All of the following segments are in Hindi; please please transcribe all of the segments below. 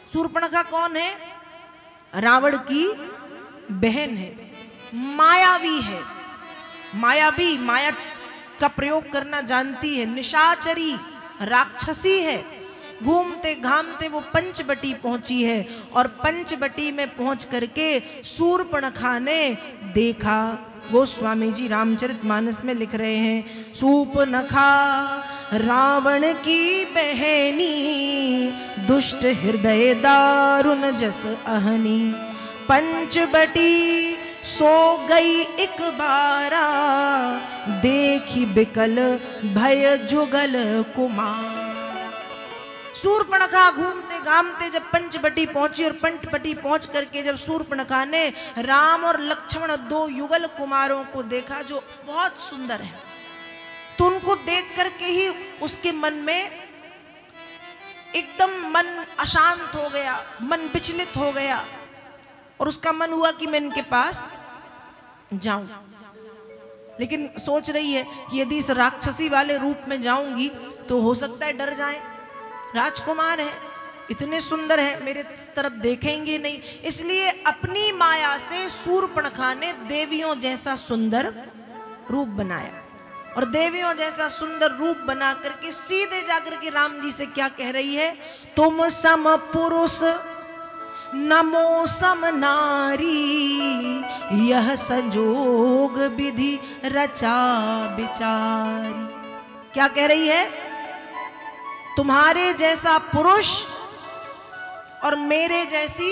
शूर्पणखा कौन है? रावण की बहन है, मायावी है, मायावी, माया का प्रयोग करना जानती है, निशाचरी राक्षसी है। घूमते घामते वो पंचवटी पहुंची है और पंचवटी में पहुंच करके शूर्पणखा ने देखा। गोस्वामी जी रामचरितमानस में लिख रहे हैं, शूर्पणखा रावण की बहनी, दुष्ट हृदय दारुण जस अहनी, पंचवटी सो गई एक बारा, देखी बिकल भय जुगल कुमार। शूर्पणखा घूमते घामते जब पंचवटी पहुंची और पंचवटी पहुंच करके जब शूर्पणखा ने राम और लक्ष्मण दो युगल कुमारों को देखा जो बहुत सुंदर है, तो उनको देख करके ही उसके मन में एकदम मन अशांत हो गया, मन विचलित हो गया और उसका मन हुआ कि मैं इनके पास जाऊं। लेकिन सोच रही है कि यदि इस राक्षसी वाले रूप में जाऊंगी तो हो सकता है डर जाएं, राजकुमार है, इतने सुंदर है, मेरे तरफ देखेंगे नहीं। इसलिए अपनी माया से शूर्पणखा ने देवियों जैसा सुंदर रूप बनाया और देवियों जैसा सुंदर रूप बना करके सीधे जाकर के राम जी से क्या कह रही है, तुम सम पुरुष नमो सम नारी, यह संजोग विधि रचा बिचारी। क्या कह रही है? तुम्हारे जैसा पुरुष और मेरे जैसी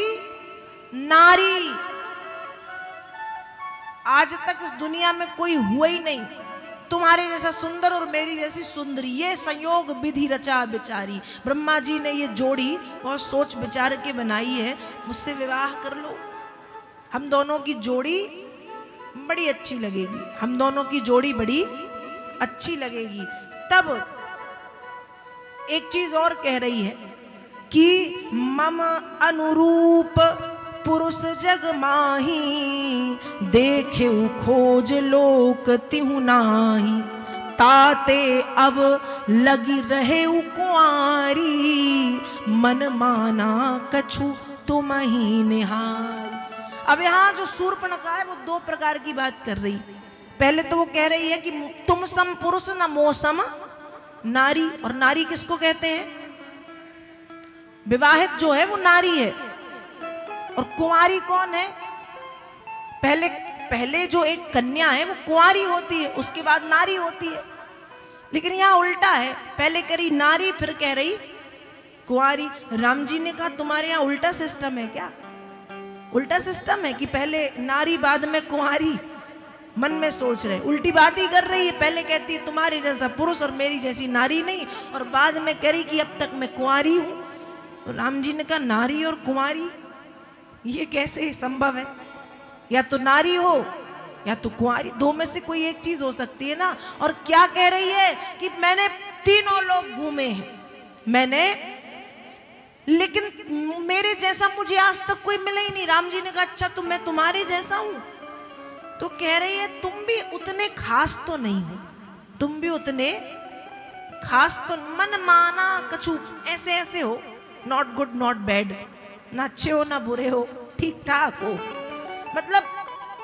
नारी आज तक इस दुनिया में कोई हुआ ही नहीं। तुम्हारे जैसा सुंदर और मेरी जैसी सुंदरी, ये संयोग विधि रचा बिचारी। ब्रह्मा जी ने ये जोड़ी बहुत सोच विचार के बनाई है, मुझसे विवाह कर लो, हम दोनों की जोड़ी बड़ी अच्छी लगेगी, हम दोनों की जोड़ी बड़ी अच्छी लगेगी। तब एक चीज और कह रही है कि मम अनुरूप पुरुष जग माही, देखे खोज लोक तिहु नाही, ताते अब लगी रहे कुंवारी, मन माना कछु तुम ही निहारी। अब यहाँ जो शूर्पणखा है वो दो प्रकार की बात कर रही। पहले तो वो कह रही है कि तुम सम पुरुष न मोसम नारी, और नारी किसको कहते हैं? विवाहित जो है वो नारी है, और कुंवारी कौन है? पहले जो एक कन्या है वो कुंवारी होती है, उसके बाद नारी होती है। लेकिन यहाँ उल्टा है, पहले करी नारी फिर कह रही कुंवारी। राम जी ने कहा तुम्हारे यहाँ उल्टा सिस्टम है क्या? उल्टा सिस्टम है कि पहले नारी बाद में कुंवारी? मन में सोच रहे, उल्टी बात ही कर रही है। पहले कहती है तुम्हारे जैसा पुरुष और मेरी जैसी नारी नहीं, और बाद में कह रही कि अब तक मैं कुंवारी हूं। तो राम जी ने कहा नारी और कुंवारी ये कैसे संभव है? या तो नारी हो या तो कुंवारी, दो में से कोई एक चीज हो सकती है ना। और क्या कह रही है कि मैंने तीनों लोग घूमे हैं, मैंने, लेकिन मेरे जैसा मुझे आज तक कोई मिला ही नहीं। राम जी ने कहा अच्छा तो मैं तुम्हारे जैसा हूं? तो कह रही है तुम भी उतने खास तो नहीं हो, तुम भी उतने खास तो, मन माना कछु ऐसे ऐसे हो, नॉट गुड नॉट बैड, ना अच्छे हो ना बुरे हो, ठीक ठाक हो, मतलब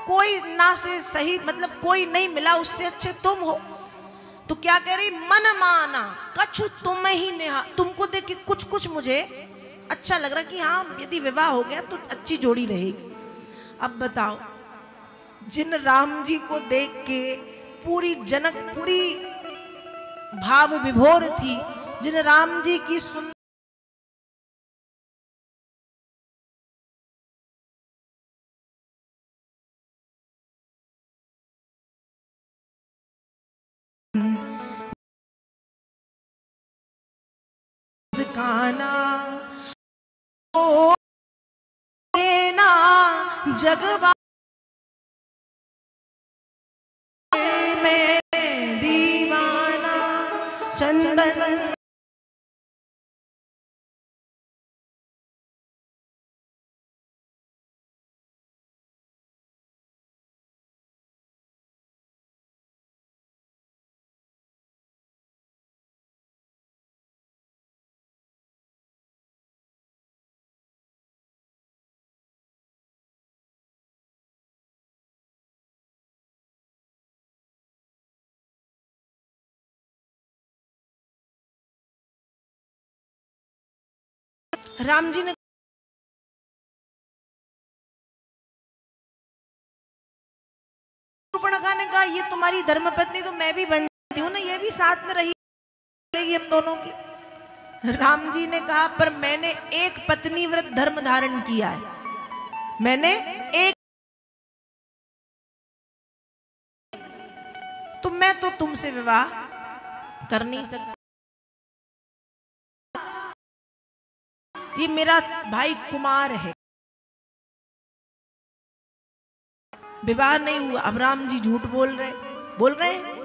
कोई ना से सही, मतलब कोई नहीं मिला उससे अच्छे तुम हो। तो क्या कह रही, मन माना कछु तुम ही नेहा, तुमको देख के कुछ कुछ मुझे अच्छा लग रहा कि हाँ यदि विवाह हो गया तो अच्छी जोड़ी रहेगी। अब बताओ, जिन राम जी को देख के पूरी जनकपुरी भाव विभोर थी, जिन राम जी की सुंदर काना देना जगवा में दीवाना चंदन राम जी ने शूर्पणखा ने कहा ये तुम्हारी धर्मपत्नी तो मैं भी बन जाती हूँ ना, ये भी साथ में रहेगी हम दोनों की। राम जी ने कहा पर मैंने एक पत्नी व्रत धर्म धारण किया है, मैंने एक, तो मैं तो तुमसे विवाह कर नहीं सकती। ये मेरा भाई कुमार है, विवाह नहीं हुआ। अब राम जी झूठ बोल रहे हैं।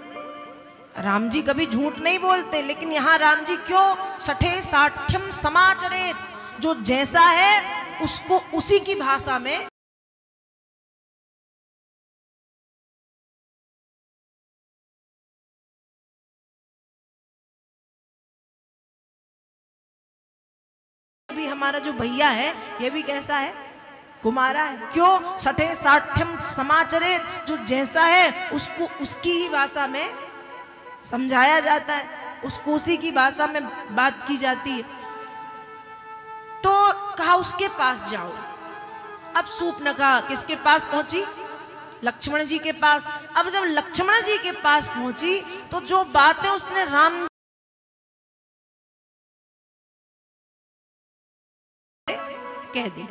राम जी कभी झूठ नहीं बोलते, लेकिन यहां राम जी क्यों सठे साठ्यम समाचरेत, जो जैसा है उसको उसी की भाषा में भी हमारा जो भैया है ये भी कैसा है, कुमारा है। क्यों सठे साठ्यम समाचरेत, जो जैसा है उसको उसकी ही भाषा में समझाया जाता है, उसको उसी की भाषा में बात की जाती है। तो कहा उसके पास जाओ। अब शूर्पणखा किसके पास पहुंची, लक्ष्मण जी के पास। अब जब लक्ष्मण जी के पास पहुंची तो जो बातें उसने राम कह दी,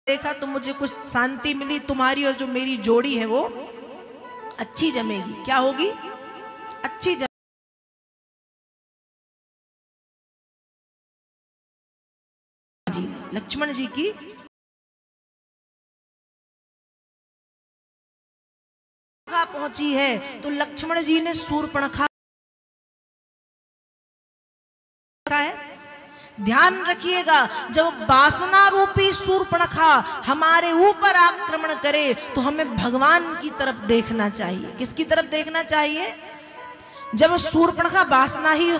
देखा तो मुझे कुछ शांति मिली, तुम्हारी और जो मेरी जोड़ी है वो अच्छी जमेगी। क्या होगी, अच्छी जमेगी। जी लक्ष्मण जी की पहुंची है तो लक्ष्मण जी ने शूर्पणखा है। ध्यान रखिएगा, जब वासना रूपी शूर्पणखा हमारे ऊपर आक्रमण करे तो हमें भगवान की तरफ देखना चाहिए। किसकी तरफ देखना चाहिए, जब शूर्पणखा वासना ही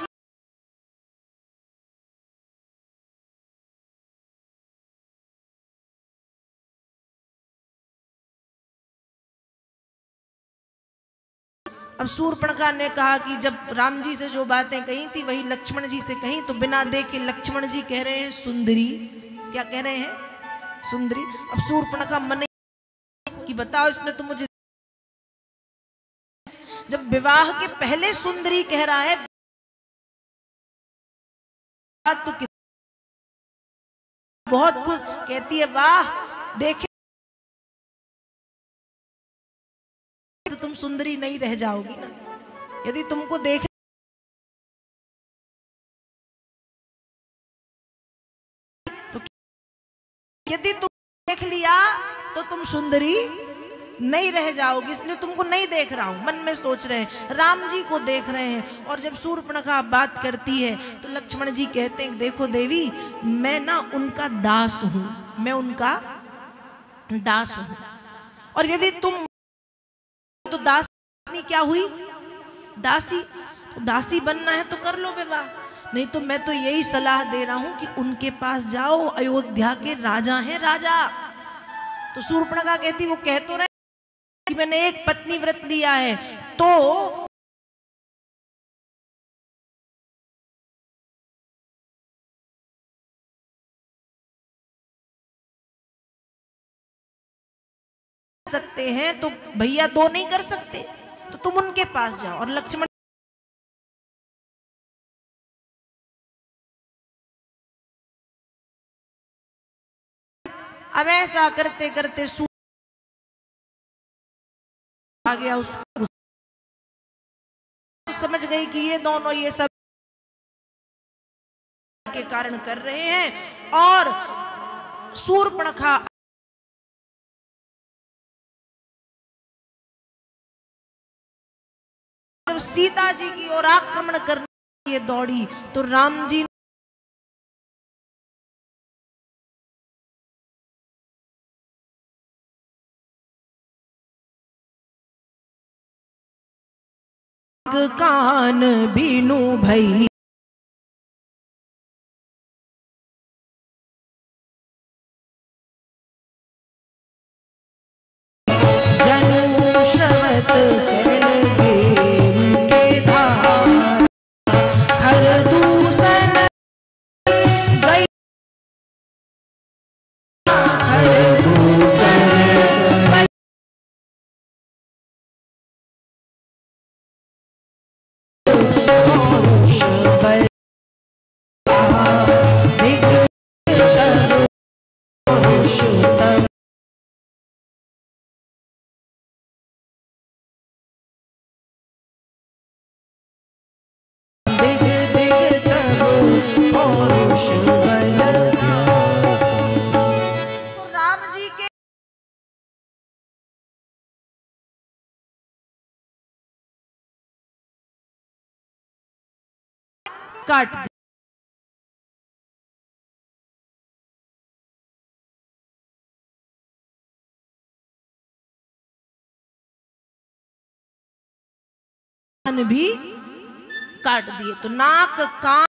अब शूर्पणखा ने कहा कि जब राम जी से जो बातें कही थी वही लक्ष्मण जी से कही, तो बिना देखे लक्ष्मण जी कह रहे हैं सुंदरी। क्या कह रहे हैं, सुंदरी। अब शूर्पणखा मन कि बताओ इसने तो मुझे, जब विवाह के पहले सुंदरी कह रहा है तो बहुत खुश, कहती है वाह देखे तो तुम सुंदरी नहीं रह जाओगी ना, यदि तुमको देख तो, यदि तुम देख लिया तो तुम सुंदरी नहीं रह जाओगी, इसलिए तुमको नहीं देख रहा हूं। मन में सोच रहे हैं, राम जी को देख रहे हैं। और जब शूर्पणखा बात करती है तो लक्ष्मण जी कहते हैं देखो देवी, मैं ना उनका दास हूं, मैं उनका दास हूं, और यदि तुम तो दासी क्या हुई, दासी, तो दासी बनना है तो कर लो विवाह, नहीं तो मैं तो यही सलाह दे रहा हूं कि उनके पास जाओ, अयोध्या के राजा हैं राजा। तो शूर्पणखा कहती वो कह तो रहे कि मैंने एक पत्नी व्रत लिया है, तो सकते हैं तो भैया दो नहीं कर सकते, तो तुम उनके पास जाओ। और लक्ष्मण अब ऐसा करते करते आ गया, उसको समझ गई कि ये दोनों ये सब के कारण कर रहे हैं। और शूर्पणखा जब सीता जी की ओर आक्रमण करने के लिए दौड़ी तो राम जी कान बीनू भई, जनु श्रवत सैल के धार, काट दिए। भी काट दिए। तो नाक कान